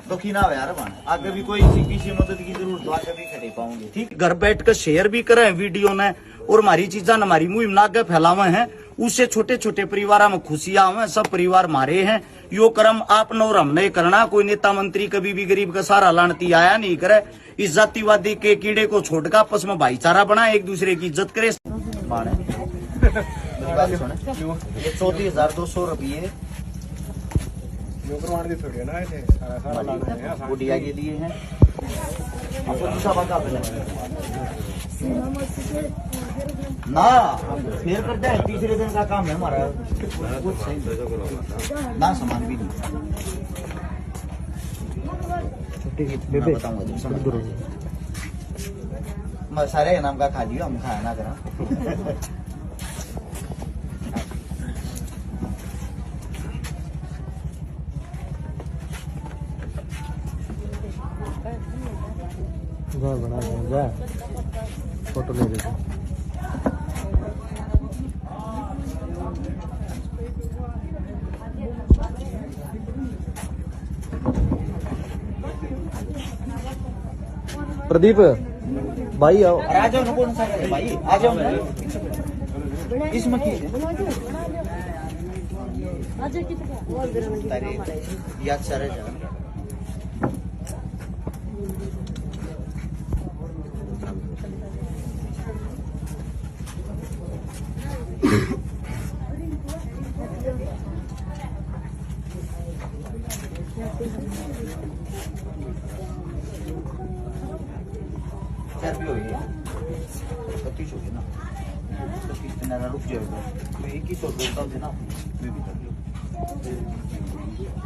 दुखी ना हो यार बन, आगे भी कोई किसी मदद की जरूरत हो आगे भी खड़े पाऊंगे। ठीक, घर बैठ कर शेयर भी करें वीडियो ने और हमारी चीजा हमारी मुहिम ना आगे फैलावे हैं, उससे छोटे छोटे परिवार में खुशियां आवे। सब परिवार मारे हैं, यो कर्म आपने और हमने करना। कोई नेता मंत्री कभी भी गरीब का सारा लानती आया नहीं करे। इस जातिवादी के कीड़े को छोड़कर आपस में भाईचारा बनाए, एक दूसरे की इज्जत करे। 34,200 रुपये गुड़िया के लिए हैं। ना फिर कर जाए, तीसरे दिन का काम है हमारा, कुछ सही ना सामान भी नहीं बताऊंगा। मैं सारे नाम का खा लिया, हम खाया ना करा। बना फोटो ले लेते। प्रदीप भाई आओ, आ जाओ। कौन सा भाई आ जाओ, इसमें याद सारे भी होगी 25 होगी ना, 25 रुक जाएगा तो 21 और बोलता थे ना, मैं भी कर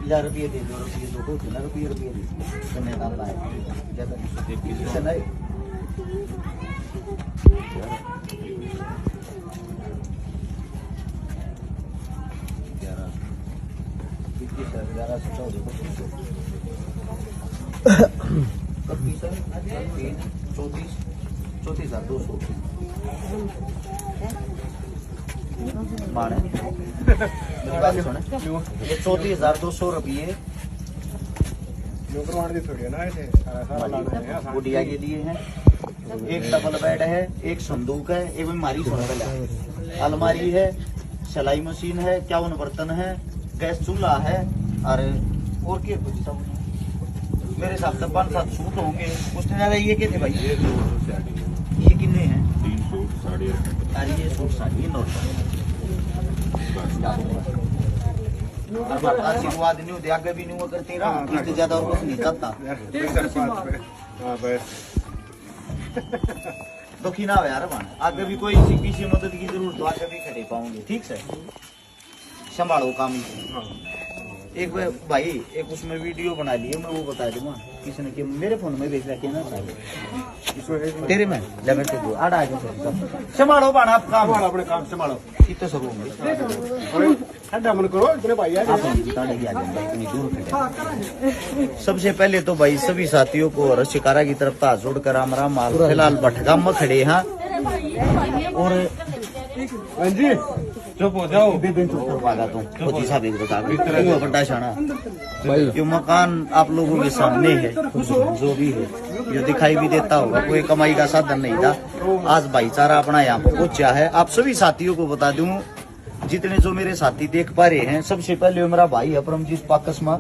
1000 रुपये दे दो, रुपये दो थे ना, रुपये दे दो मैदान लाए ज्यादा नहीं। 34,200 34,200 रुपये गुड़िया के लिए हैं। एक डबल बेड है, एक संदूक है, एक हमारी अलमारी है, सिलाई मशीन है, 51 बर्तन है, गैस चूल्हा है, और क्या कुछ सब मेरे हिसाब से 5-7 सूट होंगे। उसने ज्यादा ये क्या थे भाई, ये कितने हैं? 3 सूट साड़ी, अरे ये सूट साड़ी आशीर्वाद नहीं होते, आगे भी नहीं हुआ करते रहा, इससे ज्यादा और कुछ नहीं करता। दुखी ना हो यार बन, आगे भी कोई किसी मदद की जरूरत हो आगे भी खड़े पाऊंगे। ठीक से संभालो काम। एक भाई एक उसमें वीडियो बना लिए, मैं वो बता दूंगा किसी ने कि मेरे फोन में भेज रखे ना सारे तेरे में लेवल पे दो आड़ा आगे संभालो बाना, आप काम अपने काम संभालो। इतना सब होंगे ठंडा मन करो, इतने भाई इतनी दूर खड़े। सबसे पहले तो भाई सभी साथियों को शिकारा की तरफ हाथ जोड़कर राम राम। फिलहाल भटगाम में खड़े हैं और चुप हो जाओ, बड़ा शाना भाई। जो मकान आप लोगों के सामने है, जो भी है, जो दिखाई भी देता होगा, कोई कमाई का साधन नहीं था। आज भाईचारा अपना यहाँ पर पहुंचा है। आप सभी साथियों को बता दूं, जितने जो मेरे साथी देख पा रहे हैं, सबसे पहले मेरा भाई है परमजीत पाकसमा।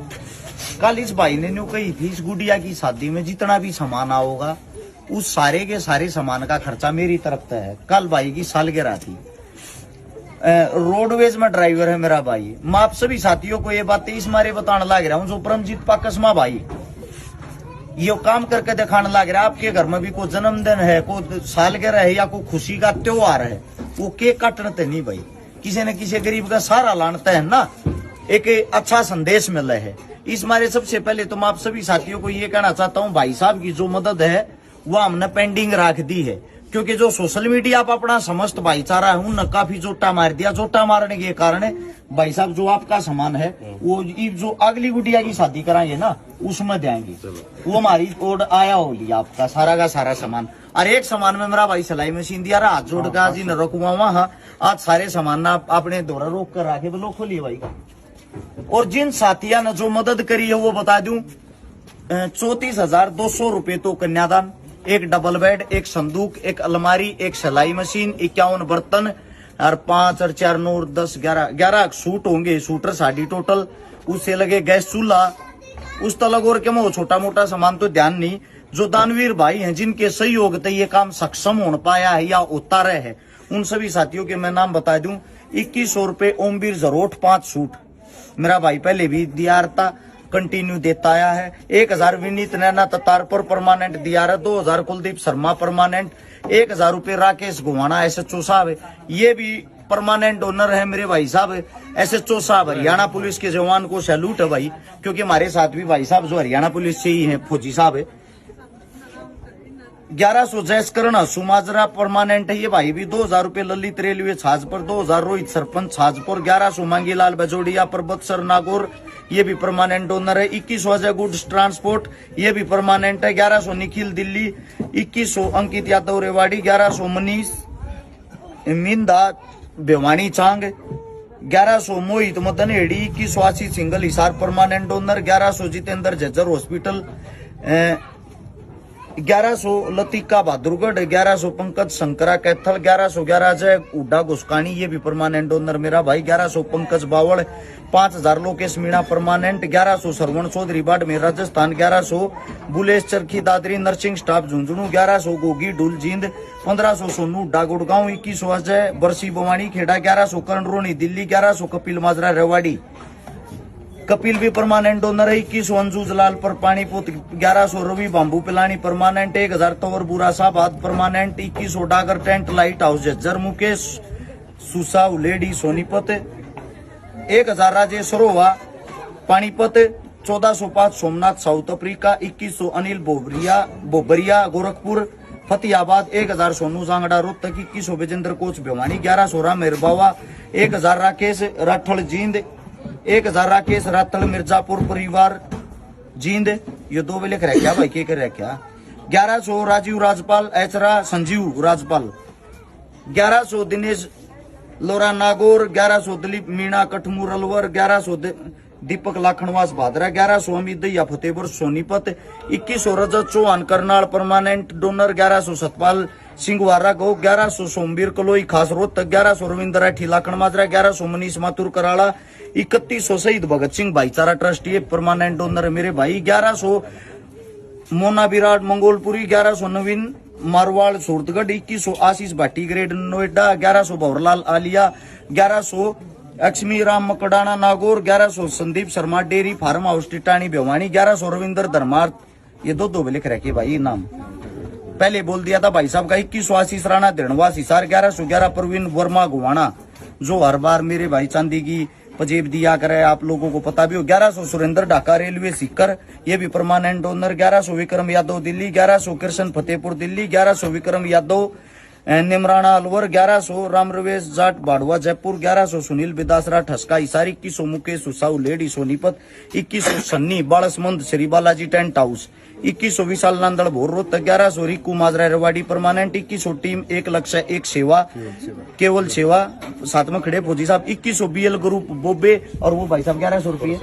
कल इस भाई ने कही थी, इस गुड़िया की शादी में जितना भी सामान आओगा उस सारे के सारे सामान का खर्चा मेरी तरफ से है। कल भाई की सालगिरह थी, रोडवेज में ड्राइवर है मेरा भाई। मैं आप सभी साथियों को ये बातें इस मारे बताने लग रहा हूँ, जो परमजीत पाकसमा भाई ये काम करके दिखाने लग रहा है। आपके घर में भी कोई जन्मदिन है, कोई सालगिरह है या कोई खुशी का त्योहार है, वो केक काटते नहीं भाई, किसी न किसी गरीब का सहारा लानता है ना, एक अच्छा संदेश मिला है। इस मारे सबसे पहले तो मैं आप सभी साथियों को ये कहना चाहता हूँ, भाई साहब की जो मदद है वो हमने पेंडिंग रख दी है, क्योंकि जो सोशल मीडिया पर अपना समस्त भाईचारा है उनने काफी जोटा मार दिया। जोटा मारने के कारण भाई साहब जो आपका सामान है वो जो अगली गुड़िया की शादी कराएंगे ना उसमें देंगे, वो हमारी ओर आया हो लिया आपका सारा का सारा सामान। और एक सामान में मेरा भाई सिलाई मशीन दिया रहा, हाथ जोड़ कर आज ही न रखुआ वहां। आज सारे सामान ना अपने द्वारा रोक कर रखे, बोलो खोलिए भाई का और जिन साथिया ने जो मदद करी है वो बता दूं, 34,200 रुपए तो कन्यादान, एक डबल बेड, एक संदूक, एक अलमारी, एक सिलाई मशीन, 51 बर्तन और 5 और 4 9 10 11 सूट होंगे, शूटर साड़ी टोटल, उससे लगे गैस चूल्हा, उस तलग और के वो छोटा मोटा सामान तो ध्यान नहीं। जो दानवीर भाई हैं जिनके सहयोग से ये काम सक्षम हो पाया है या होता रहे है, उन सभी साथियों के मैं नाम बता दूं। 2100 रुपए ओमवीर जरोट 5 सूट, मेरा भाई पहले भी दिया था, कंटिन्यू देता आया है। 1000 विनीत नैना ततारपुर परमानेंट दिया है, 2000 कुलदीप शर्मा परमानेंट, 1000 रुपए राकेश गुवाना SHO साहब, ये भी परमानेंट ओनर है मेरे भाई साहब। SHO साहब हरियाणा पुलिस के जवान को सैल्यूट है भाई, क्योंकि हमारे साथ भी भाई साहब जो हरियाणा पुलिस से ही है, फौजी साहब है। 1100 जयस्करण सुमाजरा परमानेंट है, ये भाई भी 2000 रुपए ललित रेलवे छाजपुर, 2000 रोहित सरपंच छाजपुर, 1100 मांगीलाल बजोड़िया परबतसर नागौर, ये भी परमानेंट ओनर है। 2100 अजय गुड्स ट्रांसपोर्ट, ये भी परमानेंट है। 1100 निखिल दिल्ली, 2100 अंकित यादव रेवाड़ी, 1100 मनीष मिंदा भिवानी चांग, 1100 मोहित Madan Heri, 2100 Ashish Singal Hisar permanent owner, 1100 Jitendra Jhajjar hospital, 1100 Latika Bahadurgarh, 1100 Pankaj Shankara Kaithal, 1111 Ajay Udda Ghuskani, ये भी परमानेंट ओनर मेरा भाई, 1100 Pankaj Bawad, 5000 Lokesh Meena permanent, 1100 Sarwan Chaudhary Barmer Rajasthan, 1100 Bulesh Charkhi Dadri nursing staff Jhunjhunu, 1100 Gogi Dhull Jind, 1500 Sonu Udda Gurgaon, 2100 Ajay Barsi Bawani Kheda, 1100 करण रोनी दिल्ली, 1100 कपिल माजरा रेवाड़ी, कपिल भी परमानेंट ओनर है। 2100 अंजू जलाल पर पानीपुत, 1100 रवि बाम्बू पिलानी परमानेंट, 1000 तवर बुरा साहब permanent, 2100 Dagar tent light house Jhajjar Mukesh Susa Uledi Sonipat, 1000 Rajesh Sarowa Panipat, 1405 Somnath South Africa, 2100 Anil Bobaria Gorakhpur Fatehabad, 1000 Sonu Jangra Rohtak, 2100 Vijender coach Bhiwani, 1100 Ram Merbawa, 1000 Rakesh Rathore Jind, 1000 Rakesh Ratal Mirzapur परिवार जींद, ये 2 लिख रहा क्या भाई, के कर रहा क्या। 1100 राजीव राजपाल ऐचरा संजीव राजपाल, 1100 दिनेश लोरा नागौर, 1100 दिलीप मीणा कठमूर अलवर, 1100 दीपक लाखनवास भादरा, 1100 अमित दैया फतेहपुर सोनीपत, 2100 रजत चौहान करनाल परमानेंट डोनर, 1100 सतपाल सिंहवारा गो, 1100 सोमवीर कलोई खास रोहतक, 1100 रविंद्र राठी लाखन माजरा, 1100 मनीष माथुर कराड़ा, 3100 शहीद भगत सिंह भाईचारा ट्रस्ट, ये परमानेंट डोनर मेरे भाई, 1100 Mona Virat Mangolpuri, 1100 Naveen Marwar Suratgarh, 2100 Ashish Bhati greater Noida, 1100 Bhanwarlal Aliya, 1100 Lakshmi Ram Makrana Nagaur, 1100 Sandeep Sharma dairy farm house Titani Bhiwani, 1100 Ravindra Dharmarth, ये 2 लिख रखे भाई नाम, पहले बोल दिया था भाई साहब का। 2100 आशीष राणा दृढ़वास हिसार, 1111 प्रवीण वर्मा गुवाना, जो हर बार मेरे भाई चांदी की पजेब दिया करे, आप लोगों को पता भी हो। 1100 सुरेंद्र ढाका रेलवे सीकर, ये भी permanent owner, 1100 Vikram Yadav Delhi, 1100 Krishan Fatehpur Delhi, 1100 Vikram Yadav Neemrana Alwar, 1100 Ram Ravesh Jat Badwa Jaipur, 1100 Sunil Bidasara Thaska Hisar, 2100 Mukesh Susau Ledi Sonipat, 2100 Sunny Balsamand Shri Balaji tent house, 2100 Vishal Nandal Bhor Rohtak, 1100 Rinku Majra Rewari permanent, 2100 team 1 Lakshya 1 सेवा केवल सेवा साथ में खड़े फौजी साहब, 2100 BL ग्रुप बोबे, और वो भाई साहब 1100 रुपये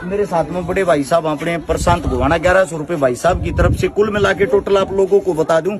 मेरे साथ में बड़े भाई साहब अपने प्रशांत गुवाना, 1100 रुपये भाई साहब की तरफ से। कुल मिला के टोटल आप लोगों को बता दूं,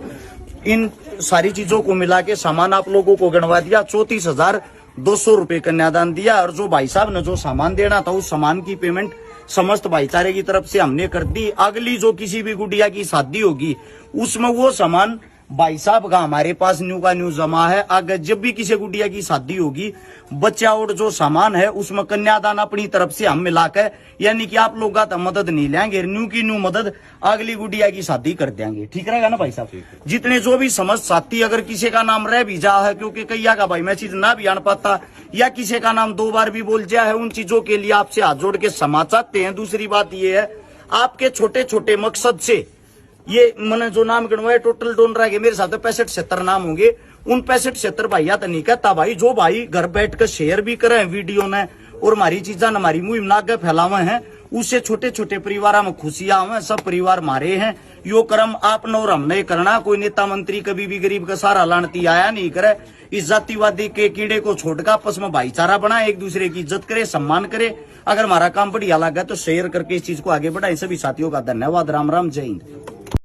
इन सारी चीजों को मिला के सामान आप लोगों को गणवा दिया, 34,200 रुपये कन्यादान दिया। और जो भाई साहब ने जो सामान देना था उस सामान की पेमेंट समस्त भाईचारे की तरफ से हमने कर दी। अगली जो किसी भी गुड़िया की शादी होगी उसमें वो सामान भाई साहब का हमारे पास न्यू का न्यू जमा है। अगर जब भी किसी गुड़िया की शादी होगी बच्चा और जो सामान है उसमें कन्यादान अपनी तरफ से हम मिलाकर, यानी कि आप लोग का मदद नहीं लेंगे, न्यू की न्यू मदद अगली गुड़िया की शादी कर देंगे। ठीक रहेगा ना भाई साहब। जितने जो भी समझ साथी अगर किसी का नाम रह भी जा है, क्योंकि कैया का भाई मैं चीज ना भी आन पाता या किसी का नाम 2 बार भी बोल जाया है, उन चीजों के लिए आपसे हाथ जोड़ के क्षमा चाहते हैं। दूसरी बात ये है आपके छोटे छोटे मकसद से ये मैंने जो नाम गिनवाए टोटल डोनर है मेरे साथ 65-70 नाम होंगे। उन 65-70 भैया तो नहीं कहता भाई, जो भाई घर बैठ कर शेयर भी करे वीडियो ने और हमारी चीजा हमारी मुहिम नागे फैलावे हैं, उससे छोटे छोटे परिवार में खुशियां हुए। सब परिवार मारे हैं, यो कर्म आपने और हमने करना। कोई नेता मंत्री कभी भी गरीब का सारा लानती आया नहीं करे। इस जातिवादी के कीड़े को छोड़कर आपस में भाईचारा बनाए, एक दूसरे की इज्जत करे, सम्मान करे। अगर हमारा काम बढ़िया लगा तो शेयर करके इस चीज को आगे बढ़ाए। सभी साथियों का धन्यवाद। राम राम, जय हिंद।